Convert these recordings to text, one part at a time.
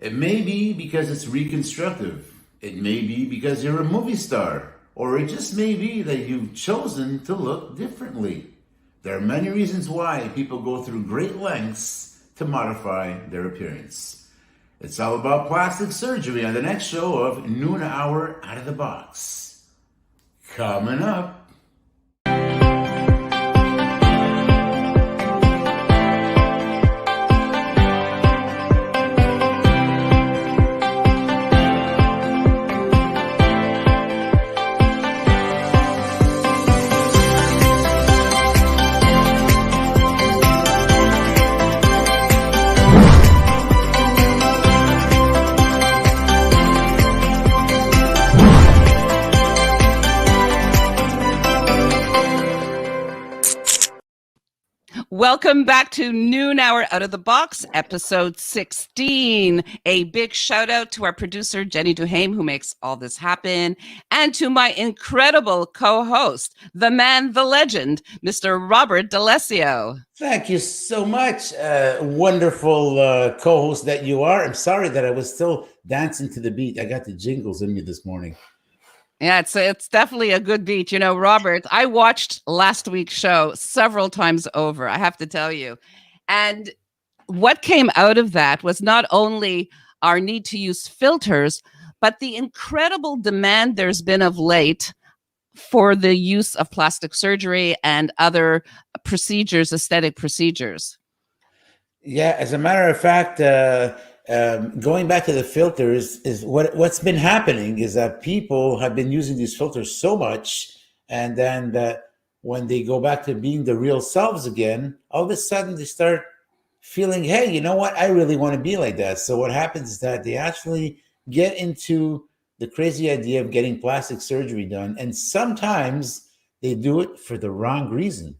It may be because it's reconstructive. It may be because you're a movie star. Or it just may be that you've chosen to look differently. There are many reasons why people go through great lengths to modify their appearance. It's all about plastic surgery on the next show of Noon Hour Out of the Box. Coming up. Welcome back to Noon Hour Out of the Box, episode 16. A big shout out to our producer, Jenny DuHaime, who makes all this happen, and to my incredible co-host, the man, the legend, Mr. Robert D'Alessio. Thank you so much. Wonderful co-host that you are. I'm sorry that I was still dancing to the beat. I got the jingles in me this morning. Yeah, it's definitely a good beat. You know, Robert, I watched last week's show several times over, I have to tell you. And what came out of that was not only our need to use filters, but the incredible demand there's been of late for the use of plastic surgery and other procedures, aesthetic procedures. Yeah, as a matter of fact, going back to the filters is what's been happening is that people have been using these filters so much, and then that when they go back to being the real selves again, all of a sudden they start feeling, hey, you know what? I really want to be like that. So what happens is that they actually get into the crazy idea of getting plastic surgery done, and sometimes they do it for the wrong reason.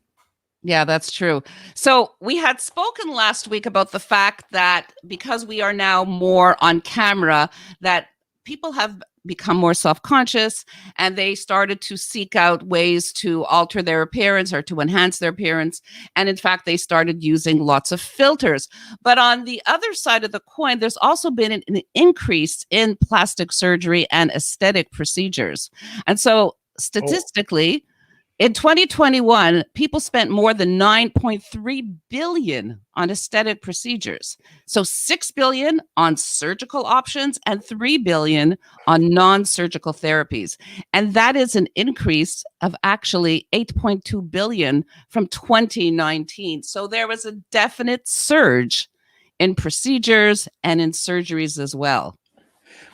Yeah, that's true. So we had spoken last week about the fact that because we are now more on camera, that people have become more self-conscious and they started to seek out ways to alter their appearance or to enhance their appearance. And in fact, they started using lots of filters. But on the other side of the coin, there's also been an increase in plastic surgery and aesthetic procedures. And so statistically, in 2021, people spent more than 9.3 billion on aesthetic procedures. So 6 billion on surgical options and 3 billion on non-surgical therapies. And that is an increase of actually 8.2 billion from 2019. So there was a definite surge in procedures and in surgeries as well.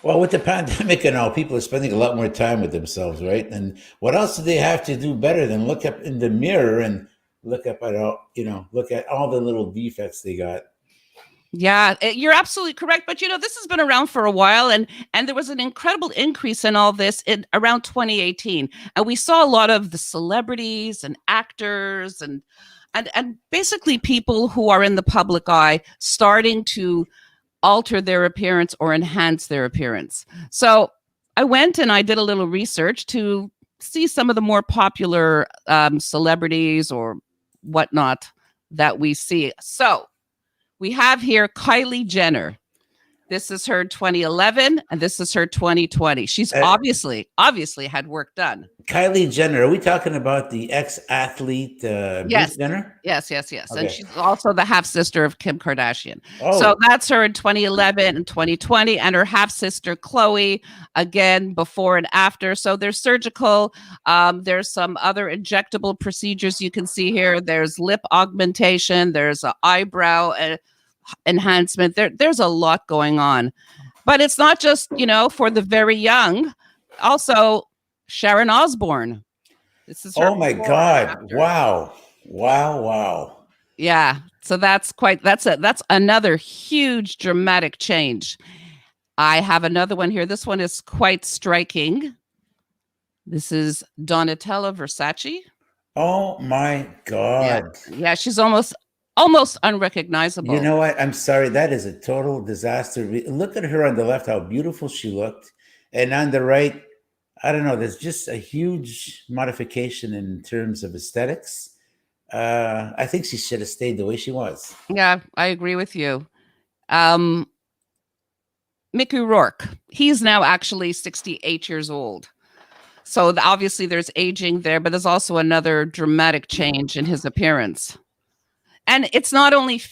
Well, with the pandemic and all, people are spending a lot more time with themselves, right? And what else do they have to do better than look up in the mirror and look up at all, look at all the little defects they got? Yeah, you're absolutely correct. But you know, this has been around for a while, and there was an incredible increase in all this in around 2018, and we saw a lot of the celebrities and actors and basically people who are in the public eye starting to alter their appearance or enhance their appearance. So I went and I did a little research to see some of the more popular celebrities or whatnot that we see. So we have here Kylie Jenner. This is her 2011 and this is her 2020. She's obviously had work done. Kylie Jenner, are we talking about the ex-athlete Bruce Jenner? Yes. Okay. And she's also the half-sister of Kim Kardashian. Oh. So that's her in 2011 and 2020, and her half-sister Khloe, again, before and after. So there's surgical. There's some other injectable procedures you can see here. There's lip augmentation. There's an eyebrow enhancement. There's a lot going on. But it's not just, for the very young. Also, Sharon Osbourne. This is her. Oh my God. Wow. Yeah. So that's another huge dramatic change. I have another one here. This one is quite striking. This is Donatella Versace. Oh my God. Yeah, she's almost unrecognizable. You know what? I'm sorry. That is a total disaster. Look at her on the left, how beautiful she looked. And on the right, I don't know. There's just a huge modification in terms of aesthetics. I think she should have stayed the way she was. Yeah, I agree with you. Mickey Rourke. He's now actually 68 years old. So obviously there's aging there, but there's also another dramatic change in his appearance. And it's not only,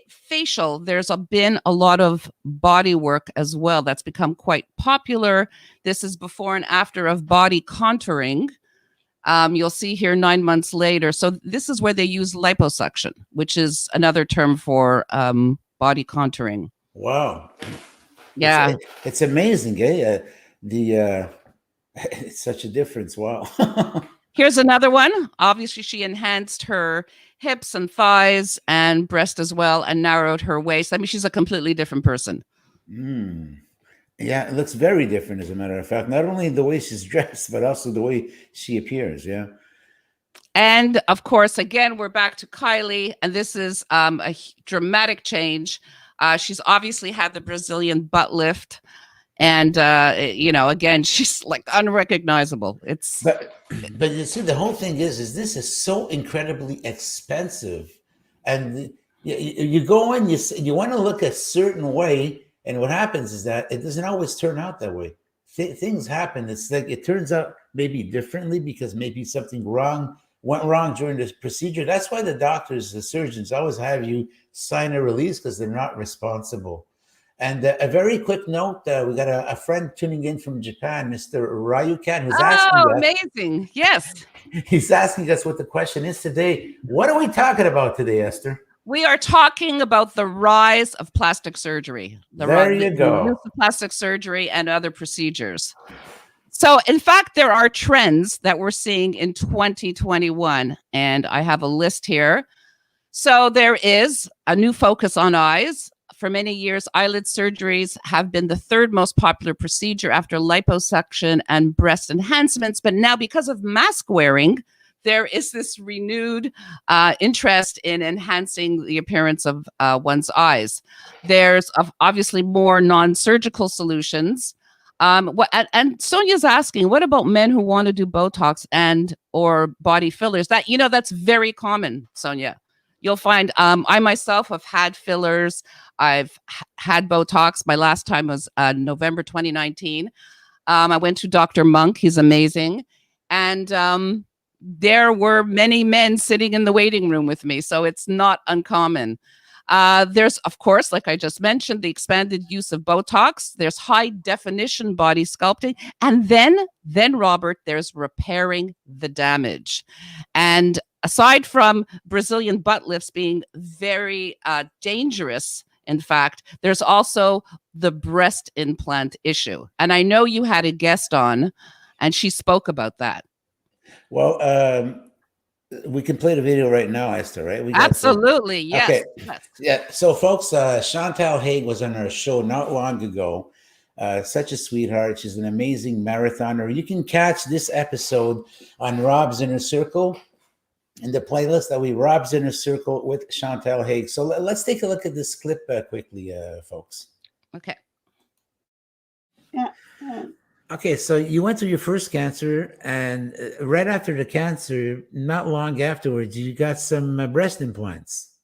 facial. There's been a lot of body work as well that's become quite popular. This is before and after of body contouring. You'll see here 9 months later. So this is where they use liposuction, which is another term for body contouring. Wow. Yeah. It's amazing, eh? It's such a difference. Wow. Here's another one. Obviously, she enhanced her hips and thighs and breast as well and narrowed her waist. I mean, she's a completely different person. Yeah, it looks very different, as a matter of fact. Not only the way she's dressed, but also the way she appears. Yeah. And of course, again, we're back to Kylie, and this is a dramatic change. She's obviously had the Brazilian butt lift. And, again, she's like unrecognizable. But you see, the whole thing is this is so incredibly expensive. And you go in, you want to look a certain way. And what happens is that it doesn't always turn out that way. Things happen. It's like it turns out maybe differently because maybe something went wrong during this procedure. That's why the doctors, the surgeons always have you sign a release because they're not responsible. And a very quick note, we got a friend tuning in from Japan, Mr. Ryukan, who's asking us. Oh, amazing. Yes. He's asking us what the question is today. What are we talking about today, Esther? We are talking about the rise of plastic surgery. There you go. The use of plastic surgery and other procedures. So, in fact, there are trends that we're seeing in 2021, and I have a list here. So there is a new focus on eyes. For many years, eyelid surgeries have been the third most popular procedure after liposuction and breast enhancements. But now, because of mask wearing, there is this renewed interest in enhancing the appearance of one's eyes. There's obviously more non-surgical solutions. And Sonia's asking, what about men who want to do Botox and or body fillers? That's very common, Sonia. You'll find I myself have had fillers. I've had Botox. My last time was November 2019. I went to Dr. Monk. He's amazing. And there were many men sitting in the waiting room with me. So it's not uncommon. There's, of course, like I just mentioned, the expanded use of Botox. There's high definition body sculpting. And then Robert, there's repairing the damage. And aside from Brazilian butt lifts being very dangerous, in fact, there's also the breast implant issue. And I know you had a guest on, and she spoke about that. Well, we can play the video right now, Esther, right? Absolutely, yes. Okay. Yes. Yeah. So, folks, Chantal Hague was on our show not long ago. Such a sweetheart. She's an amazing marathoner. You can catch this episode on Rob's Inner Circle in the playlist that we Rob's Inner Circle with Chantal Hague. So let's take a look at this clip quickly, folks. Okay. Yeah. Okay, so you went through your first cancer, and right after the cancer, not long afterwards, you got some breast implants.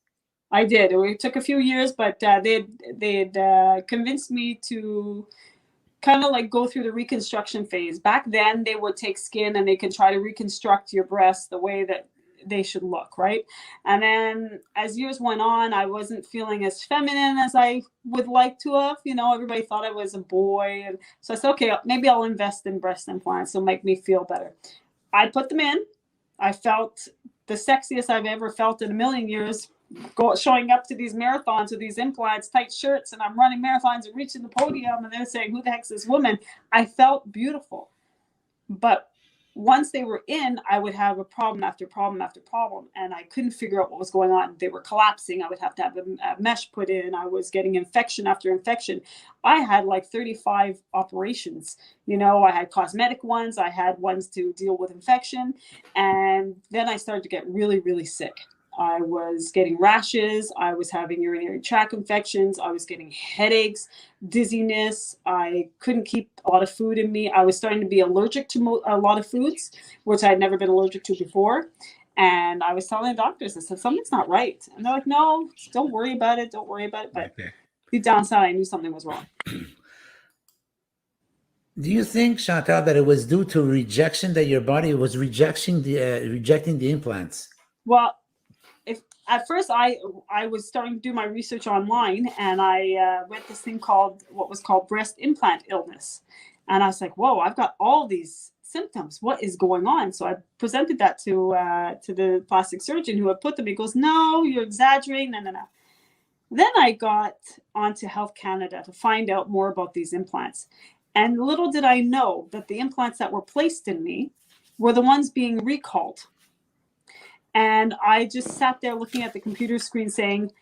I did. It took a few years, but they'd convinced me to kind of like go through the reconstruction phase. Back then, they would take skin and they could try to reconstruct your breasts the way that they should look, right? And then as years went on, I wasn't feeling as feminine as I would like to have. Everybody thought I was a boy. And so I said, okay, maybe I'll invest in breast implants. It'll make me feel better. I put them in. I felt the sexiest I've ever felt in a million years, showing up to these marathons with these implants, tight shirts, and I'm running marathons and reaching the podium, and they're saying, who the heck's this woman? I felt beautiful. But once they were in, I would have a problem after problem after problem, and I couldn't figure out what was going on. They were collapsing. I would have to have a mesh put in. I was getting infection after infection. I had like 35 operations. I had cosmetic ones. I had ones to deal with infection. And then I started to get really, really sick. I was getting rashes. I was having urinary tract infections. I was getting headaches, dizziness. I couldn't keep a lot of food in me. I was starting to be allergic to a lot of foods, which I had never been allergic to before. And I was telling the doctors, I said, something's not right. And they're like, no, don't worry about it. Don't worry about it. But deep down inside, I knew something was wrong. Do you think, Chantal, that it was due to rejection, that your body was rejecting the implants? Well, if at first I was starting to do my research online, and I read this thing called what was called breast implant illness, and I was like, whoa, I've got all these symptoms. What is going on? So I presented that to the plastic surgeon who had put them. He goes, no, you're exaggerating. No. Then I got onto Health Canada to find out more about these implants. And little did I know that the implants that were placed in me were the ones being recalled. And I just sat there looking at the computer screen saying,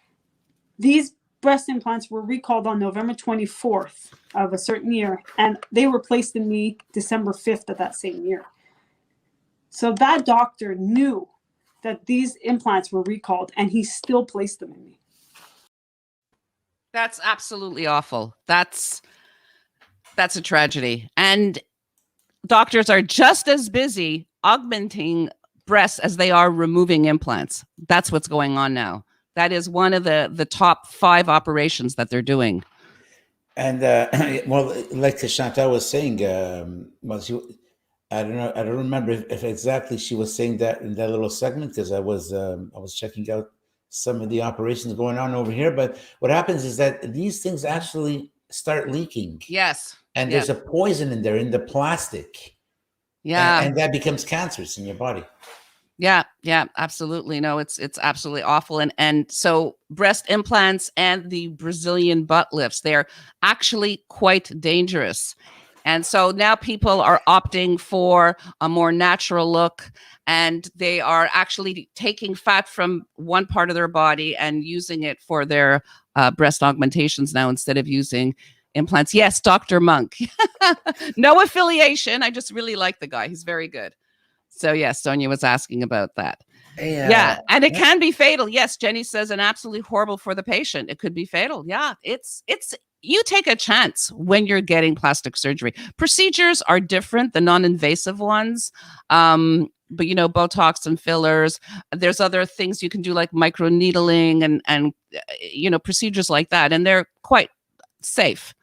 these breast implants were recalled on November 24th of a certain year, and they were placed in me December 5th of that same year. So that doctor knew that these implants were recalled, and he still placed them in me. That's absolutely awful. That's a tragedy. And doctors are just as busy augmenting breasts as they are removing implants. That's what's going on now. That is one of the top 5 operations that they're doing. And well, like Chantal was saying, I don't remember if exactly she was saying that in that little segment, because I was checking out some of the operations going on over here. But what happens is that these things actually start leaking. Yes. And there's a poison in there, in the plastic. Yeah. And that becomes cancerous in your body. Yeah, absolutely. No, it's absolutely awful. And so breast implants and the Brazilian butt lifts, they're actually quite dangerous. And so now people are opting for a more natural look, and they are actually taking fat from one part of their body and using it for their breast augmentations now instead of using implants. Yes, Dr. Monk. No affiliation. I just really like the guy. He's very good. So yes, Sonia was asking about that. Yeah, and it can be fatal. Yes, Jenny says, and absolutely horrible for the patient. It could be fatal. Yeah, it's you take a chance when you're getting plastic surgery. Procedures are different, the non-invasive ones. But Botox and fillers. There's other things you can do like microneedling and procedures like that, and they're quite safe.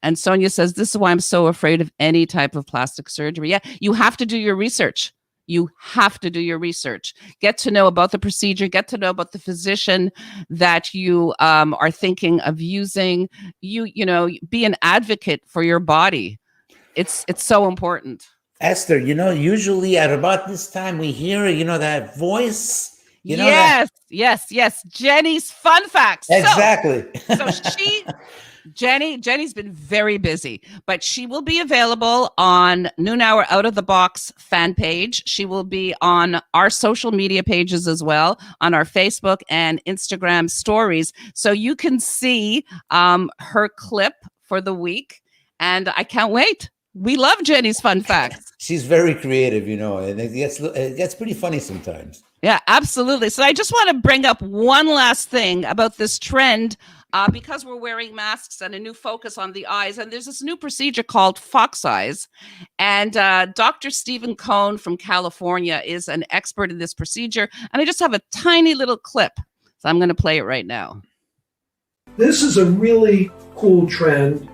And Sonia says, this is why I'm so afraid of any type of plastic surgery. Yeah, you have to do your research. You have to do your research. Get to know about the procedure. Get to know about the physician that you are thinking of using. Be an advocate for your body. It's so important. Esther, usually at about this time we hear, that voice. Yes. Jenny's fun facts. Exactly. Jenny's been very busy, but she will be available on Noon Hour Out of the Box fan page. She will be on our social media pages as well, on our Facebook and Instagram stories. So you can see her clip for the week. And I can't wait. We love Jenny's fun facts. She's very creative, and it gets pretty funny sometimes. Yeah, absolutely. So I just want to bring up one last thing about this trend, because we're wearing masks and a new focus on the eyes. And there's this new procedure called Fox Eyes. And Dr. Stephen Cohn from California is an expert in this procedure. And I just have a tiny little clip. So I'm going to play it right now. This is a really cool trend.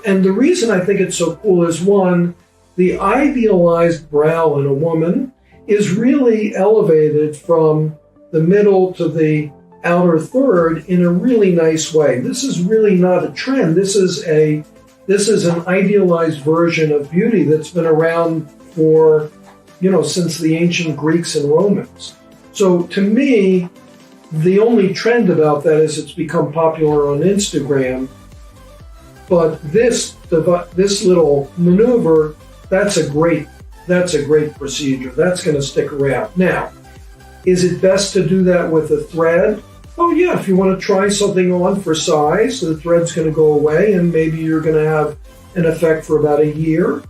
And the reason I think it's so cool is, one, the idealized brow in a woman is really elevated from the middle to the outer third in a really nice way. This is really not a trend. This is an idealized version of beauty that's been around for, since the ancient Greeks and Romans. So to me, the only trend about that is it's become popular on Instagram. But this little maneuver, that's a great procedure. That's going to stick around. Now, is it best to do that with a thread? Oh yeah, if you want to try something on for size, the thread's going to go away and maybe you're going to have an effect for about a year.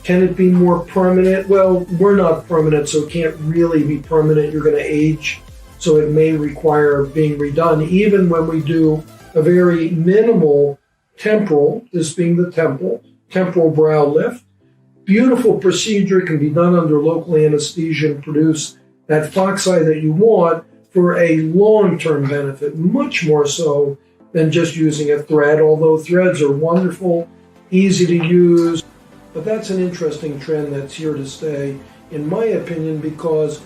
Can it be more permanent? Well, we're not permanent, so it can't really be permanent. You're going to age, so it may require being redone. Even when we do a very minimal temporal, this being the temporal brow lift, beautiful procedure, can be done under local anesthesia and produce that fox eye that you want for a long-term benefit, much more so than just using a thread, although threads are wonderful, easy to use. But that's an interesting trend that's here to stay, in my opinion, because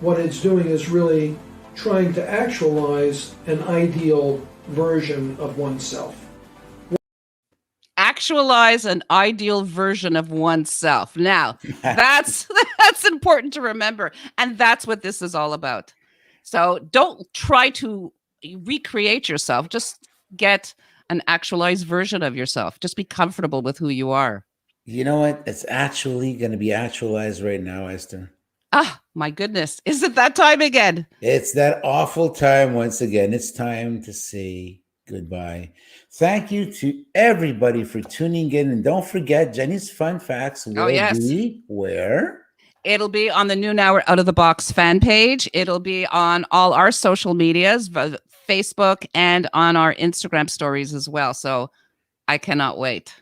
what it's doing is really trying to actualize an ideal version of oneself. Actualize an ideal version of oneself. Now, that's important to remember, and that's what this is all about. So don't try to recreate yourself. Just get an actualized version of yourself. Just be comfortable with who you are. You know what? It's actually going to be actualized right now, Esther. Ah, my goodness. Is it that time again? It's that awful time once again. It's time to say goodbye. Thank you to everybody for tuning in. And don't forget, Jenny's Fun Facts will be where? It'll be on the Noon Hour Out of the Box fan page. It'll be on all our social medias, Facebook, and on our Instagram stories as well. So I cannot wait.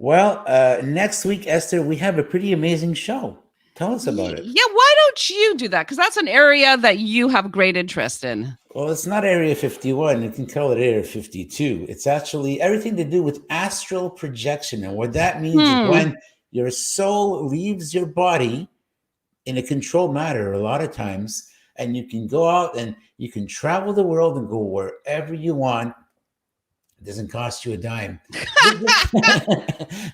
Well, next week, Esther, we have a pretty amazing show. Tell us about it. Yeah, why don't you do that? Because that's an area that you have great interest in. Well, it's not Area 51. You can call it Area 52. It's actually everything to do with astral projection. And what that means is when your soul leaves your body in a controlled manner a lot of times, and you can go out and you can travel the world and go wherever you want. It doesn't cost you a dime.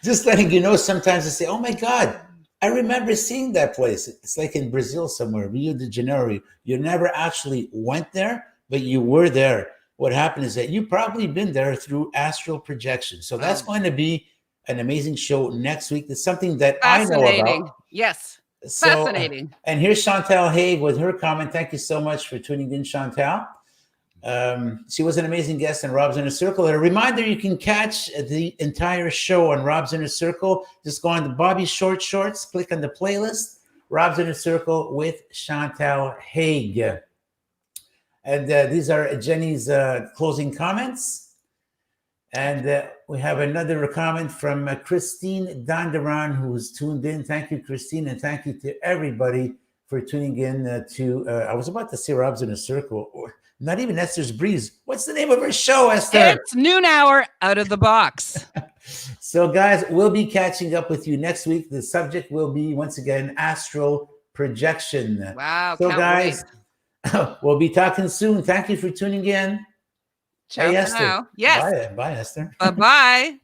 Just letting you know, sometimes I say, oh my God, I remember seeing that place. It's like in Brazil somewhere, Rio de Janeiro. You never actually went there, but you were there. What happened is that you've probably been there through astral projection. So that's going to be an amazing show next week. It's something that I know about. Yes. So, fascinating. And here's Chantal Haig with her comment. Thank you so much for tuning in, Chantal. She was an amazing guest on Rob's Inner Circle. And a reminder, you can catch the entire show on Rob's Inner Circle. Just go on to Bobby Shorts, click on the playlist, Rob's Inner Circle with Chantal Haig. And these are Jenny's closing comments. And we have another comment from Christine Dandaran, who's tuned in. Thank you, Christine, and thank you to everybody for tuning in to, I was about to say Rob's Inner Circle, or not even Esther's Breeze. What's the name of her show, Esther? It's Noon Hour Out of the Box. So, guys, we'll be catching up with you next week. The subject will be, once again, astral projection. Wow. So, guys, we'll be talking soon. Thank you for tuning in. Ciao hey, for Esther. now. Yes. Bye, Esther. Bye-bye.